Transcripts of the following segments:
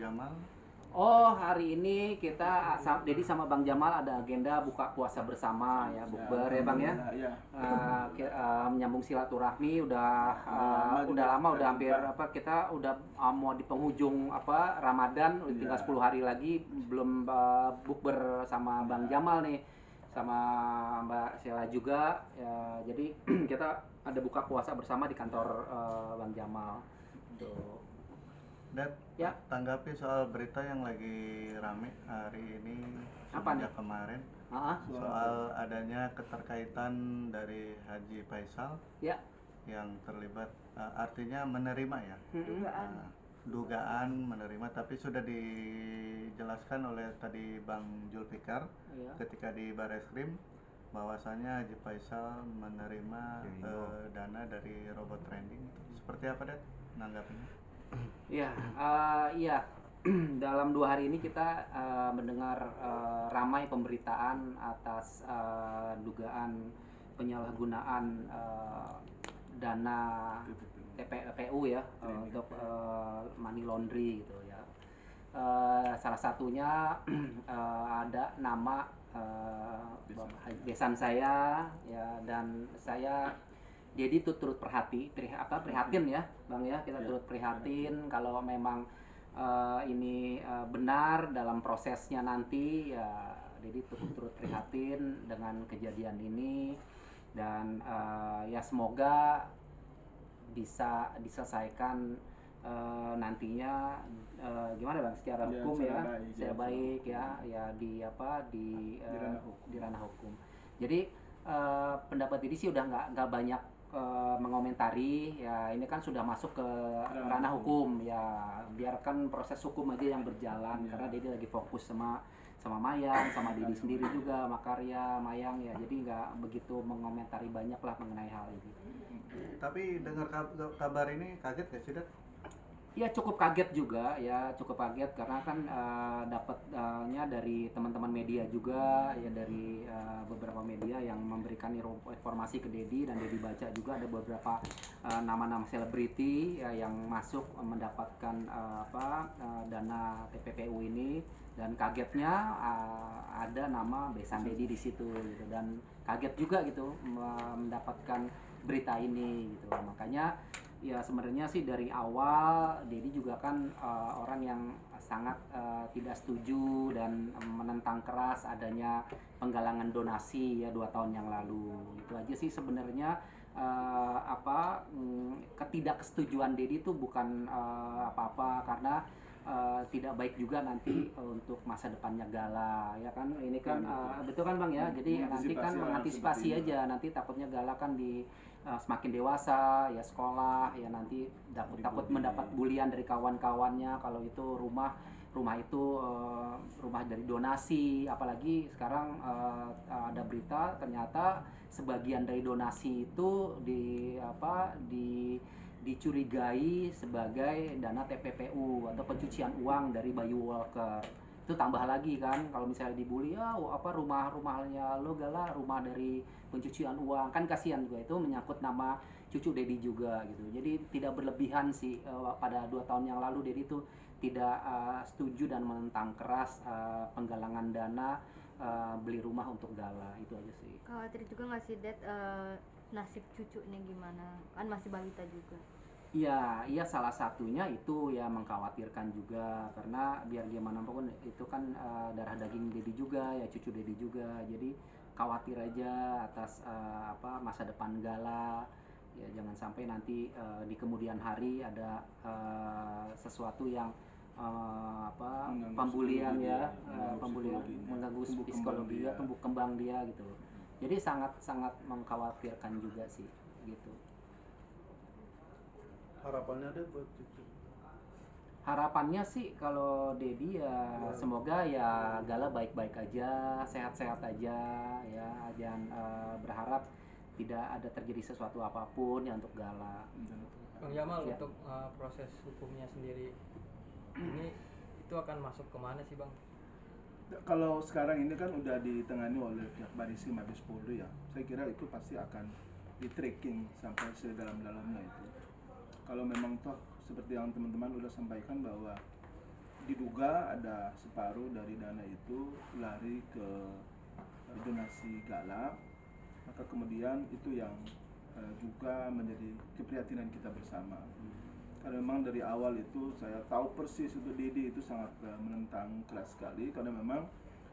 Jamal? Oh, hari ini kita Dedi sama Bang Jamal ada agenda buka puasa bersama ya, bukber ya Bang ya. Ya. Menyambung silaturahmi udah lama udah hampir kita udah mau di penghujung Ramadan, tinggal 10 hari lagi belum bukber sama Bang Jamal nih, sama Mbak Sheila juga ya. Jadi kita ada buka puasa bersama di kantor Bang Jamal. Tuh. Dad, ya, tanggapi soal berita yang lagi rame hari ini sejak kemarin soal adanya keterkaitan dari Haji Faisal ya, yang terlibat, artinya menerima ya, dugaan menerima, tapi sudah dijelaskan oleh tadi Bang Julfikar ketika di Bareskrim bahwasanya Haji Faisal menerima dana dari robot trading. Seperti apa, Dad, menanggapinya? Iya, dalam 2 hari ini kita mendengar ramai pemberitaan atas dugaan penyalahgunaan dana TPPU ya, untuk money laundry gitu ya. Salah satunya ada nama besan saya ya, dan saya jadi turut prihatin ya Bang ya, kita turut prihatin kalau memang ini benar dalam prosesnya nanti ya. Jadi turut prihatin dengan kejadian ini, dan ya semoga bisa diselesaikan nantinya gimana Bang, secara hukum ya, secara baik ya di ranah hukum. Jadi pendapat ini sih udah nggak banyak mengomentari ya, ini kan sudah masuk ke ranah hukum ya, biarkan proses hukum aja yang berjalan karena Dedi lagi fokus sama Mayang, sama Dedi sendiri juga Makarya Mayang ya, jadi nggak begitu mengomentari banyak lah mengenai hal ini. Tapi dengar kabar ini kaget gak sih, Dad? Ya cukup kaget juga ya, cukup kaget karena kan dapatnya dari teman-teman media juga ya, dari beberapa media yang memberikan informasi ke Dedi, dan Dedi baca juga ada beberapa nama-nama selebriti ya, yang masuk mendapatkan dana TPPU ini, dan kagetnya ada nama besan Dedi di situ gitu, dan kaget juga gitu mendapatkan berita ini gitu. Makanya ya sebenarnya sih dari awal Dedi juga kan orang yang sangat tidak setuju dan menentang keras adanya penggalangan donasi ya 2 tahun yang lalu. Itu aja sih sebenarnya. Ketidaksetujuan Dedi itu bukan apa-apa, karena tidak baik juga nanti untuk masa depannya Gala ya kan. Ini kan betul kan Bang ya, jadi nanti kan mengantisipasi aja, nanti takutnya Gala kan semakin dewasa ya, sekolah ya, nanti takut mendapat bulian dari kawan-kawannya kalau itu rumah itu rumah dari donasi. Apalagi sekarang ada berita ternyata sebagian dari donasi itu dicurigai sebagai dana TPPU atau pencucian uang dari Bayu Walker. Itu tambah lagi kan, kalau misalnya dibully rumahnya lo Gala rumah dari pencucian uang, kan kasihan juga, itu menyangkut nama cucu Dedi juga gitu. Jadi tidak berlebihan sih. Pada 2 tahun yang lalu Dedi itu tidak setuju dan menentang keras penggalangan dana beli rumah untuk Gala. Itu aja sih. Khawatir juga nggak sih Dad, nasib cucunya gimana, kan masih balita juga? Iya, salah satunya itu ya mengkhawatirkan juga, karena biar gimana pun itu kan darah daging Dedi juga ya, cucu Dedi juga. Jadi khawatir aja atas masa depan Gala ya, jangan sampai nanti di kemudian hari ada sesuatu yang pembulian ya, mengganggu psikologi ya, tumbuh kembang dia gitu. Jadi sangat mengkhawatirkan juga sih gitu. Harapannya ada buat cucu? Harapannya sih kalau Dedi ya semoga ya Gala baik-baik aja, sehat-sehat aja ya, jangan berharap tidak ada terjadi sesuatu apapun ya untuk Gala. Bang Jamal ya. Untuk proses hukumnya sendiri ini itu akan masuk kemana sih Bang? Kalau sekarang ini kan udah ditangani oleh pihak Bareskrim Mabes Polri ya, saya kira itu pasti akan di-tracking sampai sedalam-dalamnya itu. Kalau memang toh seperti yang teman-teman udah sampaikan bahwa diduga ada separuh dari dana itu lari ke donasi gala, maka kemudian itu yang juga menjadi keprihatinan kita bersama. Karena memang dari awal itu saya tahu persis itu Dedi itu sangat menentang keras sekali, karena memang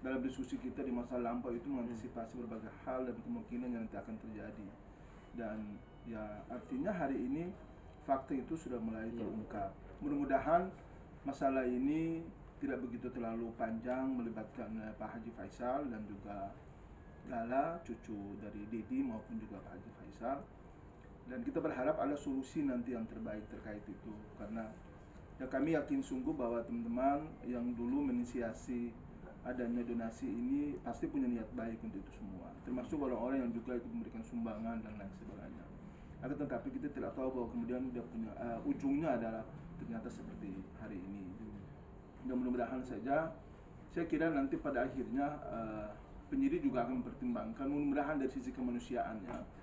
dalam diskusi kita di masa lampau itu mengantisipasi berbagai hal dan kemungkinan yang nanti akan terjadi. Dan ya artinya hari ini fakta itu sudah mulai terungkap. Mudah-mudahan masalah ini tidak begitu terlalu panjang, melibatkan Pak Haji Faisal dan juga Gala, cucu dari Dedi maupun juga Pak Haji Faisal. Dan kita berharap ada solusi nanti yang terbaik terkait itu, karena ya kami yakin sungguh bahwa teman-teman yang dulu menginisiasi adanya donasi ini pasti punya niat baik untuk itu semua, termasuk orang-orang yang juga ikut memberikan sumbangan dan lain sebagainya. Akan tetapi kita tidak tahu bahwa kemudian dia punya ujungnya adalah ternyata seperti hari ini. Dan mudah-mudahan saja, saya kira nanti pada akhirnya penyidik juga akan mempertimbangkan, mudah-mudahan dari sisi kemanusiaannya,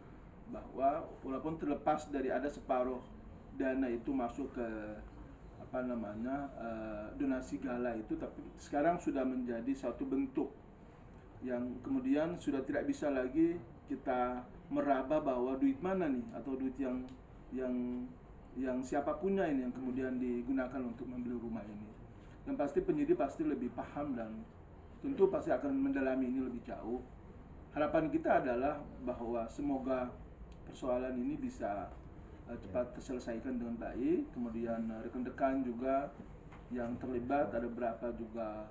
bahwa walaupun terlepas dari ada separuh dana itu masuk ke donasi gala itu, tapi sekarang sudah menjadi satu bentuk yang kemudian sudah tidak bisa lagi kita meraba bahwa duit mana nih, atau duit yang siapapunnya ini yang kemudian digunakan untuk membeli rumah ini. Yang pasti penyidik pasti lebih paham dan tentu pasti akan mendalami ini lebih jauh. Harapan kita adalah bahwa semoga persoalan ini bisa cepat terselesaikan dengan baik. Kemudian rekan-rekan juga yang terlibat, ada berapa juga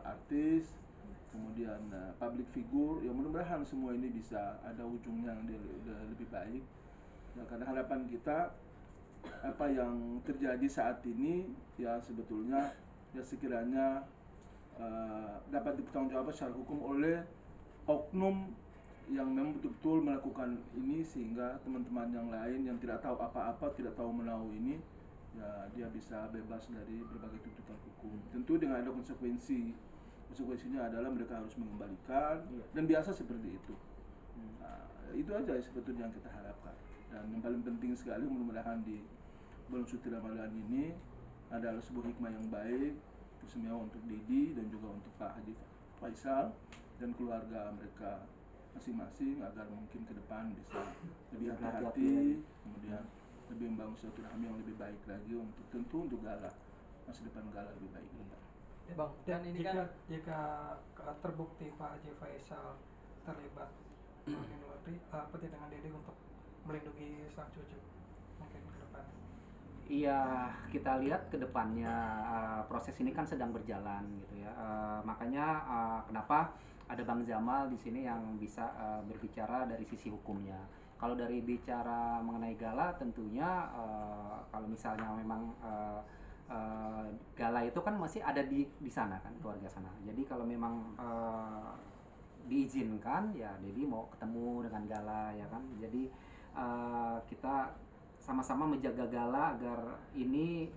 artis, kemudian public figure, yang mudah-mudahan semua ini bisa ada ujungnya yang lebih baik. Ya, karena harapan kita apa yang terjadi saat ini ya sebetulnya ya sekiranya dapat dipertanggungjawabkan secara hukum oleh oknum yang memang betul-betul melakukan ini, sehingga teman-teman yang lain yang tidak tahu apa-apa, tidak tahu menahu ini, ya dia bisa bebas dari berbagai tuntutan hukum. Tentu dengan ada konsekuensinya adalah mereka harus mengembalikan, dan biasa seperti itu. Nah, itu aja sebetulnya yang kita harapkan. Dan yang paling penting sekali, mudah-mudahan di bulan suci Ramadan ini adalah sebuah hikmah yang baik, istimewa untuk Dedi dan juga untuk Pak Haji Faisal dan keluarga mereka masing-masing, agar mungkin ke depan bisa lebih hati-hati, kemudian lebih membangun silaturahmi yang lebih baik lagi untuk tentu untuk Gala, masa depan Gala lebih baik. Bang, dan ini jika terbukti Pak Haji Faisal terlibat dengan Dedi untuk melindungi sang cucu mungkin ke depan. Iya, kita lihat ke depannya, proses ini kan sedang berjalan gitu ya. Makanya kenapa ada Bang Jamal di sini yang bisa berbicara dari sisi hukumnya. Kalau dari bicara mengenai Gala, tentunya kalau misalnya memang Gala itu kan masih ada di sana kan, keluarga sana. Jadi kalau memang diizinkan, ya Dedi mau ketemu dengan Gala ya kan. Jadi kita sama-sama menjaga Gala agar ini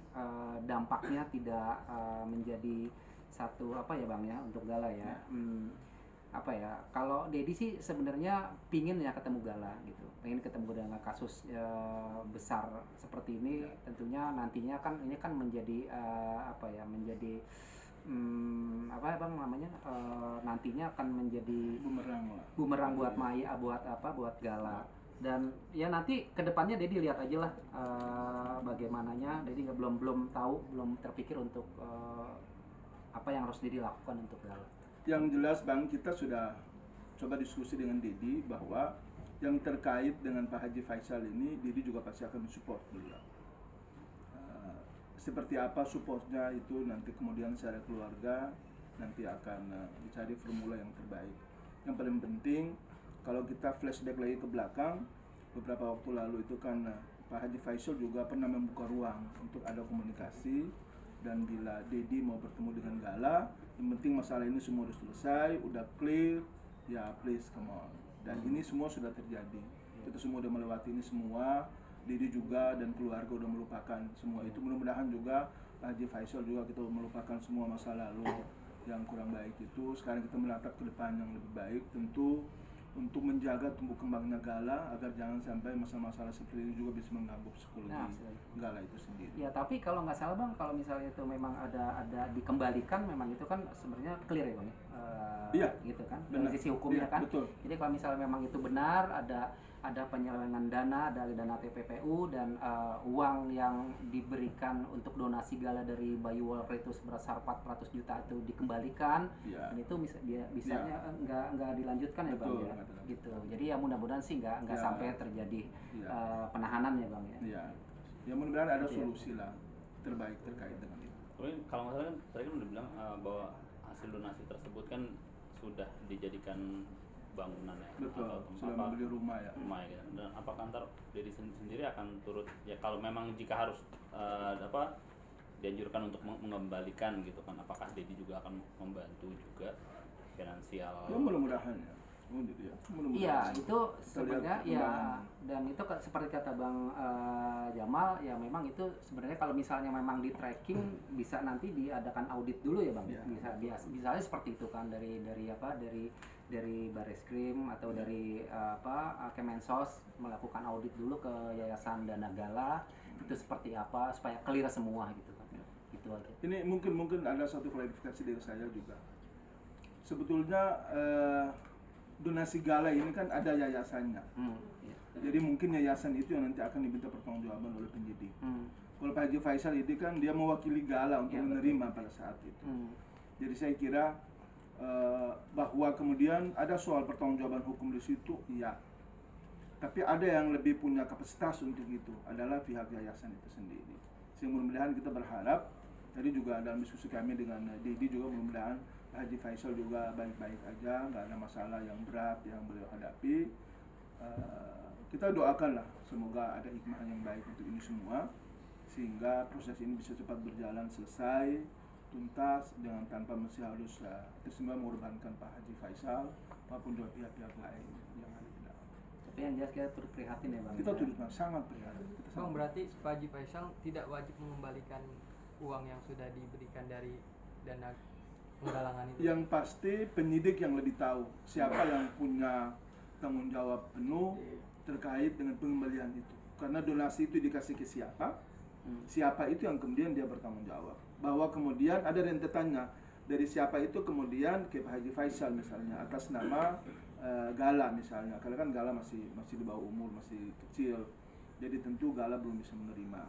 dampaknya tidak menjadi satu apa ya Bang ya untuk Gala ya. Apa ya, kalau Dedi sih sebenarnya pingin ya ketemu Gala gitu, pengen ketemu dengan kasus besar seperti ini. Tentunya nantinya kan ini kan menjadi apa ya, menjadi apa ya Bang namanya, nantinya akan menjadi bumerang buat Maya, buat Gala. Dan ya nanti kedepannya Dedi lihat aja lah bagaimananya. Dedi belum tahu, belum terpikir untuk apa yang harus Dedi lakukan untuk Gala. Yang jelas Bang, kita sudah coba diskusi dengan Dedi bahwa yang terkait dengan Pak Haji Faisal ini, Dedi juga pasti akan mensupport beliau. Seperti apa supportnya itu nanti kemudian secara keluarga nanti akan dicari formula yang terbaik. Yang paling penting, kalau kita flashback lagi ke belakang, beberapa waktu lalu itu kan Pak Haji Faisal juga pernah membuka ruang untuk ada komunikasi. Dan bila Dedi mau bertemu dengan Gala, yang penting masalah ini semua sudah selesai, udah clear, ya please come on. Dan ini semua sudah terjadi, kita semua udah melewati ini semua. Dedi juga dan keluarga udah melupakan semua itu. Mudah-mudahan juga Pak Haji Faisal juga kita melupakan semua masa lalu yang kurang baik itu. Sekarang kita menatap ke depan yang lebih baik. Tentu untuk menjaga tumbuh kembangnya Gala agar jangan sampai masalah-masalah seperti ini juga bisa mengganggu psikologi Gala itu sendiri. Ya, tapi kalau nggak salah Bang, kalau misalnya itu memang ada dikembalikan, memang itu kan sebenarnya clear ya Bang ya? Iya, gitu kan, dari sisi hukumnya iya, kan. Betul. Jadi kalau misalnya memang itu benar, ada penyelewengan dana dari dana TPPU dan uang yang diberikan untuk donasi Gala dari Bayu Wolver itu sebesar 400 juta itu dikembalikan, dan itu bisanya nggak dilanjutkan ya Bang ya, gitu. Jadi ya mudah-mudahan sih nggak sampai terjadi penahanan ya Bang ya. Iya. Ya mudah-mudahan ada solusi lah terbaik terkait dengan itu. Tapi kalau nggak salah kan tadi kan udah bilang bahwa hasil donasi tersebut kan sudah dijadikan bangunan ya, betul, atau sudah membeli rumah ya. Dan apakah ntar Dedi sendiri akan turut ya, kalau memang jika harus dianjurkan untuk mengembalikan gitu kan, apakah Dedi juga akan membantu juga finansial? Ya mudah-mudahan ya. Iya, itu sebenarnya ya, dan itu seperti kata Bang Jamal ya, memang itu sebenarnya kalau misalnya memang di tracking bisa nanti diadakan audit dulu ya Bang. Bisa seperti itu kan, dari Bareskrim atau dari Kemensos melakukan audit dulu ke Yayasan Dana Gala itu seperti apa supaya clear semua gitu kan. Gitu aja. Ini mungkin ada satu klarifikasi dari saya juga. Sebetulnya donasi Gala ini kan ada yayasannya. Jadi mungkin yayasan itu yang nanti akan diminta pertanggungjawaban oleh penyidik. Kalau Pak Haji Faisal ini kan dia mewakili Gala untuk menerima pada saat itu. Jadi saya kira bahwa kemudian ada soal pertanggungjawaban hukum di situ, iya. Tapi ada yang lebih punya kapasitas untuk itu adalah pihak yayasan itu sendiri. Sehingga mudah-mudahan kita berharap, tadi juga dalam diskusi kami dengan Dedi juga, mudah-mudahan Haji Faisal juga baik-baik aja, nggak ada masalah yang berat yang beliau hadapi. Kita doakanlah semoga ada hikmah yang baik untuk ini semua, sehingga proses ini bisa cepat berjalan, selesai, tuntas, dengan tanpa mesti harus tersimpan mengorbankan Pak Haji Faisal maupun juga pihak-pihak lain yang ada di dalam. Tapi yang jelas kita turut prihatin ya Bang. Kita turut sangat prihatin. Bang, berarti Pak Haji Faisal tidak wajib mengembalikan uang yang sudah diberikan dari dana penggalangan itu? Yang pasti penyidik yang lebih tahu siapa yang punya tanggung jawab penuh terkait dengan pengembalian itu. Karena donasi itu dikasih ke siapa, siapa itu yang kemudian dia bertanggung jawab. Bahwa kemudian ada rentetannya dari siapa itu kemudian ke Pak Haji Faisal misalnya atas nama Gala misalnya. Karena kan Gala masih di bawah umur, masih kecil. Jadi tentu Gala belum bisa menerima.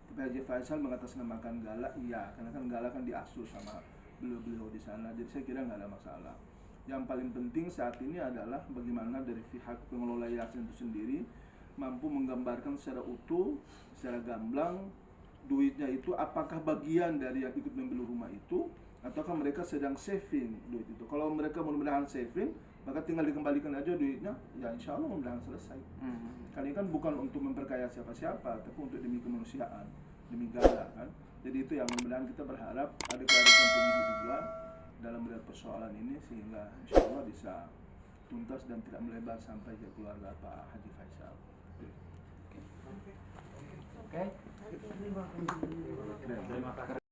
Tapi Haji Faisal mengatasnamakan Gala, iya, karena kan Gala kan diasuh sama beliau di sana, jadi saya kira nggak ada masalah. Yang paling penting saat ini adalah bagaimana dari pihak pengelola yayasan itu sendiri mampu menggambarkan secara utuh, secara gamblang, duitnya itu apakah bagian dari yang ikut membeli rumah itu, ataukah mereka sedang saving duit itu. Kalau mereka mudah-mudahan saving, maka tinggal dikembalikan aja duitnya, ya insya Allah mudah-mudahan selesai. Karena ini kan bukan untuk memperkaya siapa-siapa, tapi untuk demi kemanusiaan, demi Gala kan. Jadi itu yang mudah-mudahan kita berharap ada keadilan penyidik juga dalam melihat persoalan ini, sehingga insya Allah bisa tuntas dan tidak melebar sampai ke keluarga Pak Haji Faisal. Oke. Terima kasih.